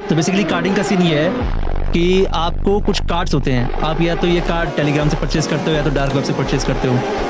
तो basically carding का scene ये है कि आपको कुछ कार्ड्स होते हैं, आप या तो ये कार्ड टेलीग्राम से परचेज करते हो या तो डार्क वेब से परचेज करते हो।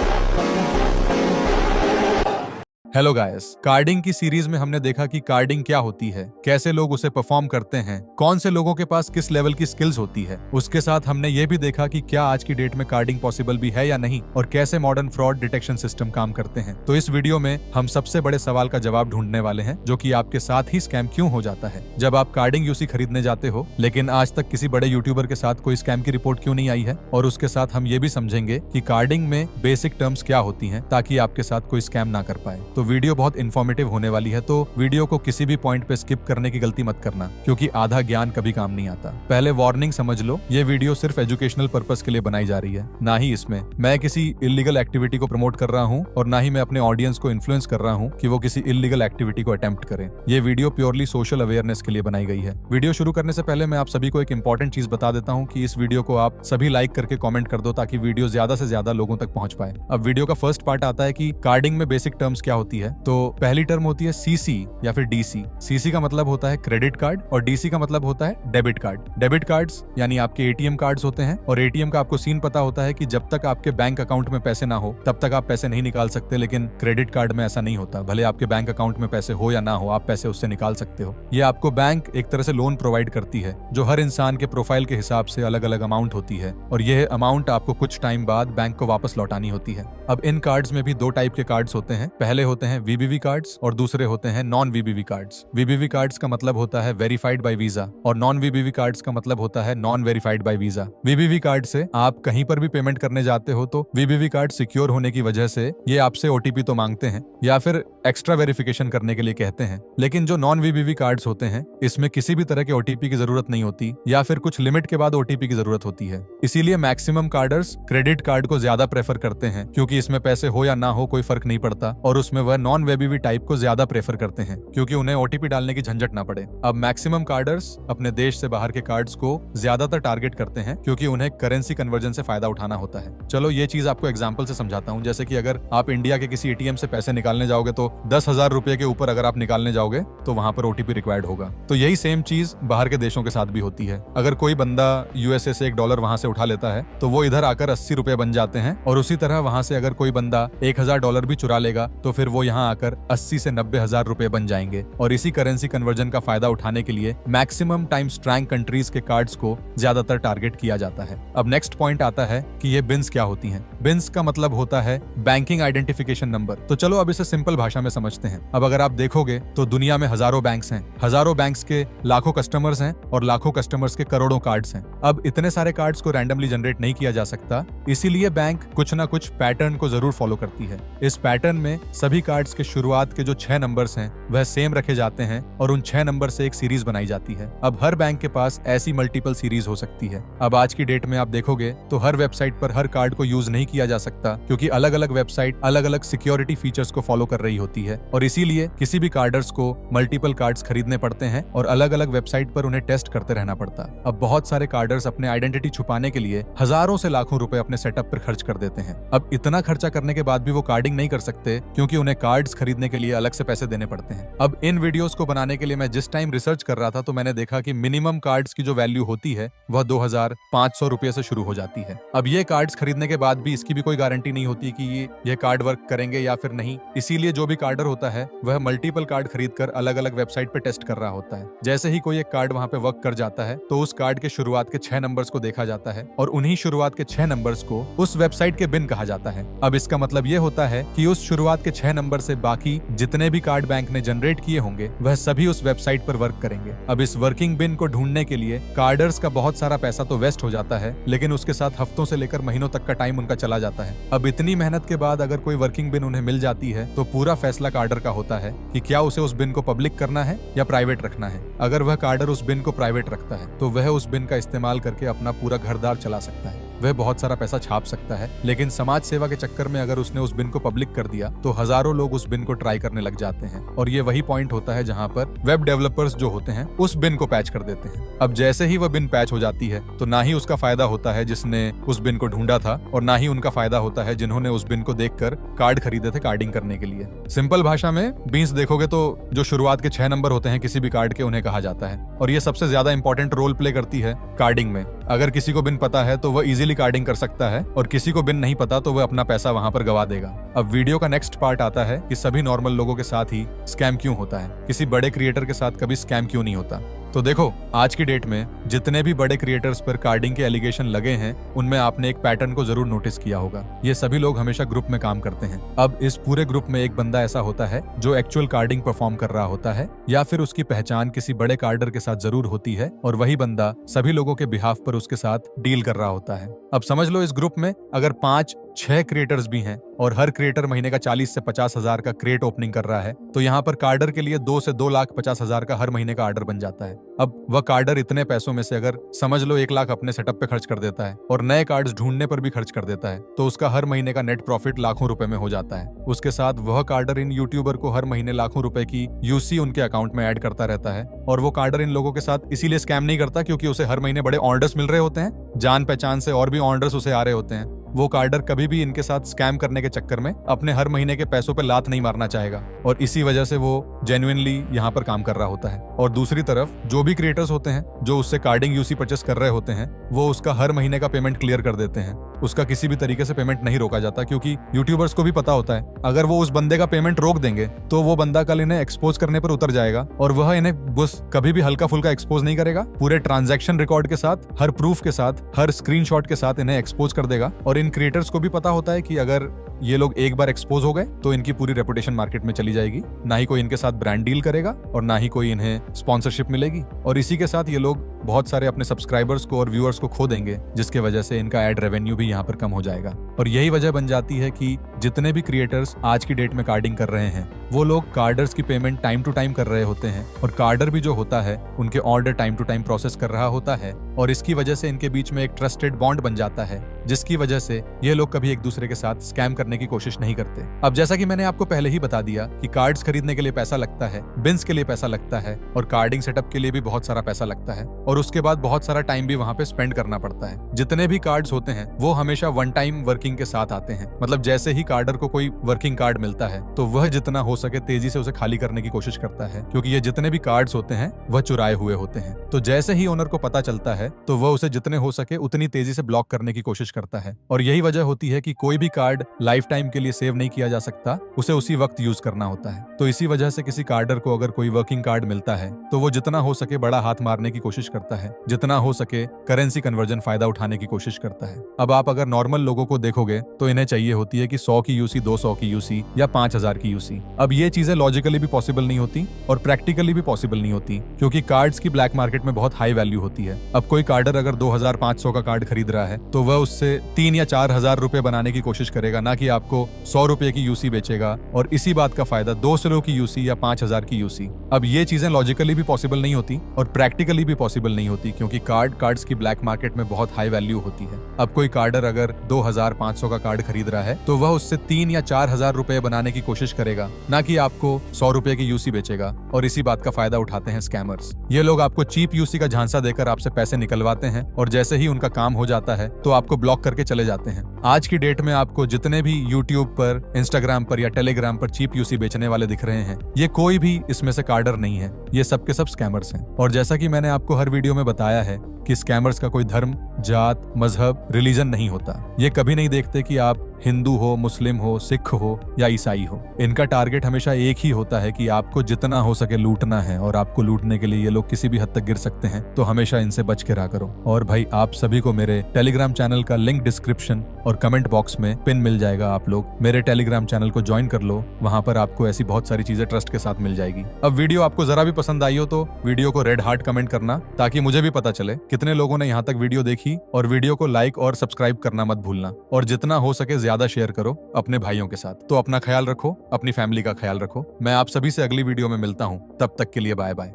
हेलो गाइस, कार्डिंग की सीरीज में हमने देखा कि कार्डिंग क्या होती है, कैसे लोग उसे परफॉर्म करते हैं, कौन से लोगों के पास किस लेवल की स्किल्स होती है। उसके साथ हमने ये भी देखा कि क्या आज की डेट में कार्डिंग पॉसिबल भी है या नहीं और कैसे मॉडर्न फ्रॉड डिटेक्शन सिस्टम काम करते हैं। तो इस वीडियो में हम सबसे बड़े सवाल का जवाब ढूंढने वाले हैं, जो कि आपके साथ ही स्कैम क्यों हो जाता है जब आप कार्डिंग यूसी खरीदने जाते हो, लेकिन आज तक किसी बड़े यूट्यूबर के साथ कोई स्कैम की रिपोर्ट क्यों नहीं आई है। और उसके साथ हम ये भी समझेंगे कि कार्डिंग में बेसिक टर्म्स क्या होती हैं ताकि आपके साथ कोई स्कैम ना कर पाए। तो वीडियो बहुत इन्फॉर्मेटिव होने वाली है, तो वीडियो को किसी भी पॉइंट पे स्किप करने की गलती मत करना, क्योंकि आधा ज्ञान कभी काम नहीं आता। पहले वार्निंग समझ लो, ये वीडियो सिर्फ एजुकेशनल पर्पस के लिए बनाई जा रही है, ना ही इसमें मैं किसी इलीगल एक्टिविटी को प्रमोट कर रहा हूँ और ना ही मैं अपने ऑडियंस को इन्फ्लुएंस कर रहा हूँ कि वो किसी इलीगल एक्टिविटी को अटेम्प्ट करें। ये वीडियो प्योरली सोशल अवेयरनेस के लिए बनाई गई है। वीडियो शुरू करने से पहले मैं आप सभी को एक इंपॉर्टेंट चीज बता देता हूँ कि इस वीडियो को आप सभी लाइक करके कॉमेंट कर दो, ताकि वीडियो ज्यादा से ज्यादा लोगों तक पहुंच पाए। अब वीडियो का फर्स्ट पार्ट आता है कि कार्डिंग में बेसिक टर्म्स क्या होती है। तो पहली टर्म होती है सीसी या फिर डीसी। सीसी का मतलब होता है क्रेडिट कार्ड और डीसी का मतलब होता है डेबिट कार्ड। डेबिट कार्ड्स यानी आपके एटीएम कार्ड्स होते हैं, और एटीएम का आपको सीन पता होता है कि जब तक आपके बैंक अकाउंट में पैसे ना हो तब तक आप पैसे नहीं निकाल सकते, लेकिन क्रेडिट कार्ड में ऐसा नहीं होता। भले आपके बैंक अकाउंट में पैसे हो या ना हो, आप पैसे उससे निकाल सकते हो। ये आपको बैंक एक तरह से लोन प्रोवाइड करती है, जो हर इंसान के प्रोफाइल के हिसाब से अलग अलग अमाउंट होती है, और यह अमाउंट आपको कुछ टाइम बाद बैंक को वापस लौटानी होती है। अब इन कार्ड्स में भी दो टाइप के कार्ड्स होते हैं। पहले होते हैं वीबीवी कार्ड्स और दूसरे होते हैं non VBV cards. VBV cards का मतलब होता है वेरीफाइड बाय वीजा, और नॉन वीबीवी कार्ड्स का मतलब होता है non verified by Visa. VBV card से आप कहीं पर भी पेमेंट करने जाते हो तो वीबीवी कार्ड सिक्योर होने की वजह से ये आपसे ओटीपी तो मांगते हैं या फिर एक्स्ट्रा वेरिफिकेशन करने के लिए कहते हैं, लेकिन जो नॉन वीबीवी कार्ड्स होते हैं इसमें किसी भी तरह के ओटीपी की जरूरत नहीं होती, या फिर कुछ लिमिट के बाद ओटीपी की जरूरत होती है। इसीलिए मैक्सिमम कार्डर्स क्रेडिट कार्ड को ज्यादा प्रेफर करते हैं, क्योंकि इसमें पैसे हो या ना हो कोई फर्क नहीं पड़ता, और उसमें वह नॉन वीबीवी टाइप को ज्यादा प्रेफर करते हैं क्योंकि उन्हें ओटीपी डालने की झंझट ना पड़े। अब मैक्सिमम कार्डर्स अपने देश से बाहर के कार्ड्स को ज्यादातर टारगेट करते हैं, क्योंकि उन्हें करेंसी कन्वर्जन से फायदा उठाना होता है। चलो ये चीज आपको एग्जांपल से समझाता हूँ। जैसे कि अगर आप इंडिया के किसी एटीएम से पैसे निकालने जाओगे तो 10,000 रुपए के ऊपर अगर आप निकालने जाओगे तो वहां पर ओटीपी रिक्वायर्ड होगा। तो यही सेम चीज बाहर के देशों के साथ भी होती है। अगर कोई बंदा यूएसए से $1 वहां से उठा लेता है तो वो इधर आकर 80 रुपए बन जाते हैं, और उसी तरह वहां से अगर कोई बंदा $1,000 भी चुरा लेगा तो फिर वो यहाँ आकर 80 से 90,000 रुपए बन जाएंगे। और इसी करेंसी कन्वर्जन का फायदा उठाने के लिए मैक्सिमम टाइम स्ट्रैंग कंट्रीज के कार्ड्स को ज्यादातर टारगेट किया जाता है। अब नेक्स्ट पॉइंट आता है कि ये बिन्स क्या होती हैं। बिन्स का मतलब होता है बैंकिंग आइडेंटिफिकेशन नंबर। तो चलो अब इसे सिंपल भाषा में समझते हैं। अब अगर आप देखोगे तो दुनिया में हजारों बैंक्स हैं, हजारों बैंक्स के लाखों कस्टमर्स हैं, और लाखों कस्टमर्स के करोड़ों कार्ड्स हैं। अब इतने सारे कार्ड्स को रैंडमली जनरेट नहीं किया जा सकता, इसीलिए बैंक कुछ ना कुछ पैटर्न को जरूर फॉलो करती है। इस पैटर्न में सभी कार्ड्स के शुरुआत के जो 6 नंबर्स हैं वह सेम रखे जाते हैं, और उन 6 नंबर से एक सीरीज बनाई जाती है। अब हर बैंक के पास ऐसी मल्टीपल सीरीज हो सकती है। अब आज की डेट में आप देखोगे तो हर वेबसाइट पर हर कार्ड को यूज नहीं किया जा सकता, क्योंकि अलग अलग वेबसाइट अलग अलग सिक्योरिटी फीचर्स को फॉलो कर रही होती है, और इसीलिए किसी भी कार्डर्स को मल्टीपल कार्ड्स खरीदने पड़ते हैं और अलग अलग वेबसाइट पर उन्हें टेस्ट करते रहना पड़ता। अब बहुत सारे कार्डर्स अपने आइडेंटिटी छुपाने के लिए हजारों से लाखों रुपए अपने सेटअप पर खर्च कर देते हैं। अब इतना खर्चा करने के बाद भी वो कार्डिंग नहीं कर सकते, क्योंकि उन्हें कार्ड्स खरीदने के लिए अलग से पैसे देने पड़ते हैं। अब इन वीडियोस को बनाने के लिए मैं जिस टाइम रिसर्च कर रहा था तो मैंने देखा कि मिनिमम कार्ड्स की जो वैल्यू होती है वह 2,500 रुपए से शुरू हो जाती है। अब ये कार्ड्स खरीदने के बाद भी इसकी भी कोई गारंटी नहीं होती कि ये कार्ड वर्क करेंगे या फिर नहीं। इसीलिए जो भी कार्डर होता है वह मल्टीपल कार्ड खरीदकर अलग अलग वेबसाइट पे टेस्ट कर रहा होता है। जैसे ही कोई एक कार्ड वहां पे वर्क कर जाता है तो उस कार्ड के शुरुआत के 6 नंबर्स को देखा जाता है, और उन्हीं शुरुआत के 6 नंबर्स को उस वेबसाइट के बिन कहा जाता है। अब इसका मतलब ये होता है कि उस शुरुआत के 6 नंबर से बाकी जितने भी कार्ड बैंक ने जनरेट किए होंगे वह सभी उस वेबसाइट पर वर्क करेंगे। अब इस वर्किंग बिन को ढूंढने के लिए कार्डर्स का बहुत सारा पैसा तो वेस्ट हो जाता है, लेकिन उसके साथ हफ्तों से लेकर महीनों तक का टाइम उनका चला जाता है। अब इतनी मेहनत के बाद अगर कोई वर्किंग बिन उन्हें मिल जाती है तो पूरा फैसला कार्डर का होता है कि क्या उसे उस बिन को पब्लिक करना है या प्राइवेट रखना है। अगर वह कार्डर उस बिन को प्राइवेट रखता है तो वह उस बिन का इस्तेमाल करके अपना पूरा घरदार चला सकता है। वह बहुत सारा पैसा छाप सकता है, लेकिन समाज सेवा के चक्कर में अगर उसने उस बिन को पब्लिक कर दिया तो हजारों लोग उस बिन को ट्राई करने लग जाते हैं। और ये वही पॉइंट होता है जहां पर वेब डेवलपर्स जो होते हैं उस बिन को पैच कर देते हैं। अब जैसे ही वह बिन पैच हो जाती है तो ना ही उसका फायदा होता है जिसने उस बिन को ढूंढा था, और ना ही उनका फायदा होता है जिन्होंने उस बिन को देखकर कार्ड खरीदे थे कार्डिंग करने के लिए। सिंपल भाषा में बीन्स देखोगे तो जो शुरुआत के 6 नंबर होते हैं किसी भी कार्ड के, उन्हें कहा जाता है, और ये सबसे ज्यादा इंपॉर्टेंट रोल प्ले करती है कार्डिंग में। अगर किसी को बिन पता है तो वह इजीली कार्डिंग कर सकता है, और किसी को बिन नहीं पता तो वह अपना पैसा वहां पर गवा देगा। अब वीडियो का नेक्स्ट पार्ट आता है कि सभी नॉर्मल लोगों के साथ ही स्कैम क्यों होता है, किसी बड़े क्रिएटर के साथ कभी स्कैम क्यों नहीं होता। तो देखो, आज की डेट में जितने भी बड़े क्रिएटर्स पर कार्डिंग के एलिगेशन लगे हैं उनमें आपने एक पैटर्न को जरूर नोटिस किया होगा। ये सभी लोग हमेशा ग्रुप में काम करते हैं। अब इस पूरे ग्रुप में एक बंदा ऐसा होता है जो एक्चुअल कार्डिंग परफॉर्म कर रहा होता है, या फिर उसकी पहचान किसी बड़े कार्डर के साथ जरूर होती है, और वही बंदा सभी लोगों के बिहाफ पर उसके साथ डील कर रहा होता है। अब समझ लो, इस ग्रुप में अगर 5-6 क्रिएटर्स भी हैं और हर क्रिएटर महीने का 40 से 50 हजार का क्रिएट ओपनिंग कर रहा है, तो यहाँ पर कार्डर के लिए 2 से 2,50,000 का हर महीने का ऑर्डर बन जाता है। अब वह कार्डर इतने पैसों में से अगर समझ लो 1 लाख अपने सेटअप पे खर्च कर देता है और नए कार्ड्स ढूंढने पर भी खर्च कर देता है, तो उसका हर महीने का नेट प्रॉफिट लाखों रुपए में हो जाता है। उसके साथ वह कार्डर इन यूट्यूबर को हर महीने लाखों रुपए की यूसी उनके अकाउंट में ऐड करता रहता है, और वो कार्डर इन लोगों के साथ इसीलिए स्कैम नहीं करता क्योंकि उसे हर महीने बड़े ऑर्डर्स मिल रहे होते हैं, जान पहचान से और भी ऑर्डर्स उसे आ रहे होते हैं। वो कार्डर कभी भी इनके साथ स्कैम करने के चक्कर में अपने हर महीने के पैसों पे लात नहीं मारना चाहेगा, और इसी वजह से वो जेन्युइनली यहाँ पर काम कर रहा होता है। और दूसरी तरफ जो भी क्रिएटर्स होते हैं जो उससे कार्डिंग यूसी परचेस कर रहे होते हैं, वो उसका हर महीने का पेमेंट क्लियर कर देते हैं। उसका किसी भी तरीके से पेमेंट नहीं रोका जाता, क्योंकि यूट्यूबर्स को भी पता होता है अगर वो उस बंदे का पेमेंट रोक देंगे तो वो बंदा कल इन्हें एक्सपोज करने पर उतर जाएगा, और वह इन्हें बस कभी भी हल्का फुल्का एक्सपोज नहीं करेगा। पूरे ट्रांजैक्शन रिकॉर्ड के साथ, हर प्रूफ के साथ, हर स्क्रीनशॉट के साथ इन्हें एक्सपोज कर देगा। और इन क्रिएटर्स को भी पता होता है कि अगर ये लोग एक बार एक्सपोज हो गए तो इनकी पूरी रेपुटेशन मार्केट में चली जाएगी, ना ही कोई इनके साथ ब्रांड डील करेगा और ना ही कोई इन्हें स्पॉन्सरशिप मिलेगी, और इसी के साथ ये लोग बहुत सारे अपने सब्सक्राइबर्स को और व्यूअर्स को खो देंगे, जिसके वजह से इनका एड रेवेन्यू भी यहाँ पर कम हो जाएगा। और यही वजह बन जाती है कि जितने भी क्रिएटर्स आज की डेट में कार्डिंग कर रहे हैं वो लोग कार्डर्स की पेमेंट टाइम टू टाइम कर रहे होते हैं, और कार्डर भी जो होता है उनके order time to time process कर रहा होता है, और इसकी वजह से इनके बीच में एक ट्रस्टेड बॉन्ड बन जाता है, जिसकी वजह से ये लोग कभी एक दूसरे के साथ स्कैम करने की कोशिश नहीं करते। अब जैसा कि मैंने आपको पहले ही बता दिया कि कार्ड्स खरीदने के लिए पैसा लगता है, बिन्स के लिए पैसा लगता है, और कार्डिंग सेटअप के लिए भी बहुत सारा पैसा लगता है, और उसके बाद बहुत सारा टाइम भी वहां पे स्पेंड करना पड़ता है। जितने भी कार्ड्स होते हैं वो हमेशा वन टाइम वर्किंग के साथ आते हैं, मतलब जैसे ही कार्डर को कोई वर्किंग कार्ड मिलता है तो वह जितना हो सके तेजी से उसे खाली करने की कोशिश करता है, क्योंकि ये जितने भी कार्ड्स होते हैं वह चुराए हुए होते हैं। तो जैसे ही ओनर को पता चलता है तो वह उसे जितने हो सके उतनी तेजी से ब्लॉक करने की कोशिश करता है, और यही वजह होती है कि कोई भी कार्ड लाइफ टाइम के लिए सेव नहीं किया जा सकता, उसे उसी वक्त यूज करना होता है। तो इसी वजह से किसी कार्डर को अगर कोई वर्किंग कार्ड मिलता है तो वो जितना हो सके बड़ा हाथ मारने की कोशिश करता है, जितना हो सके करेंसी कन्वर्जन फायदा उठाने की कोशिश करता है। अब आप अगर नॉर्मल लोगों को देखोगे तो इन्हें चाहिए होती है कि 100 की यूसी, 200 की यूसी या 5,000 की यूसी। अब ये चीजें लॉजिकली भी पॉसिबल नहीं होती और प्रैक्टिकली भी पॉसिबल नहीं होती, क्योंकि कार्ड्स की ब्लैक मार्केट में बहुत हाई वैल्यू होती है। अब कोई कार्डर अगर 2,500 का कार्ड खरीद रहा है तो वह उससे 3 या 4,000 रुपए बनाने की कोशिश करेगा, ना कि आपको 100 रुपए की यूसी बेचेगा, और इसी बात का फायदा 200 की यूसी या 5,000 की यूसी। अब ये चीजें लॉजिकली भी पॉसिबल नहीं होती और प्रैक्टिकली भी पॉसिबल नहीं होती, क्योंकि कार्ड्स की ब्लैक मार्केट में बहुत हाई वैल्यू होती है। अब कोई कार्डर अगर 2,500 का कार्ड खरीद रहा है तो वह उससे 3 या 4,000 रुपए बनाने की कोशिश करेगा, ना कि आपको 100 रुपए की यूसी बेचेगा, और इसी बात का फायदा उठाते हैं स्कैमर्स। ये लोग आपको चीप यूसी का झांसा देकर आपसे पैसे निकलवाते हैं, और जैसे ही उनका काम हो जाता है तो आपको ब्लॉक करके चले जाते हैं। आज की डेट में आपको जितने भी यूट्यूब पर, इंस्टाग्राम पर या टेलीग्राम पर चीप यूसी बेचने वाले दिख रहे हैं, ये कोई भी इसमें से कार्डर नहीं है, ये सब के सब स्कैमर्स हैं। और जैसा कि मैंने आपको हर वीडियो में बताया है कि स्कैमर्स का कोई धर्म, जात, मजहब, रिलीजन नहीं होता। ये कभी नहीं देखते कि आप हिंदू हो, मुस्लिम हो, सिख हो या ईसाई हो। इनका टारगेट हमेशा एक ही होता है कि आपको जितना हो सके लूटना है, और आपको लूटने के लिए ये लोग किसी भी हद तक गिर सकते हैं, तो हमेशा इनसे बच के रहा करो। और भाई, आप सभी को मेरे टेलीग्राम चैनल का लिंक डिस्क्रिप्शन और कमेंट बॉक्स में पिन मिल जाएगा। आप लोग मेरे टेलीग्राम चैनल को ज्वाइन कर लो, वहां पर आपको ऐसी बहुत सारी चीजें ट्रस्ट के साथ मिल जाएगी। अब वीडियो आपको जरा भी पसंद आई हो तो वीडियो को रेड हार्ट कमेंट करना, ताकि मुझे भी पता चले कितने लोगों ने यहाँ तक वीडियो देखी, और वीडियो को लाइक और सब्सक्राइब करना मत भूलना, और जितना हो सके ज्यादा शेयर करो अपने भाइयों के साथ। तो अपना ख्याल रखो, अपनी फैमिली का ख्याल रखो। मैं आप सभी से अगली वीडियो में मिलता हूँ, तब तक के लिए बाय बाय।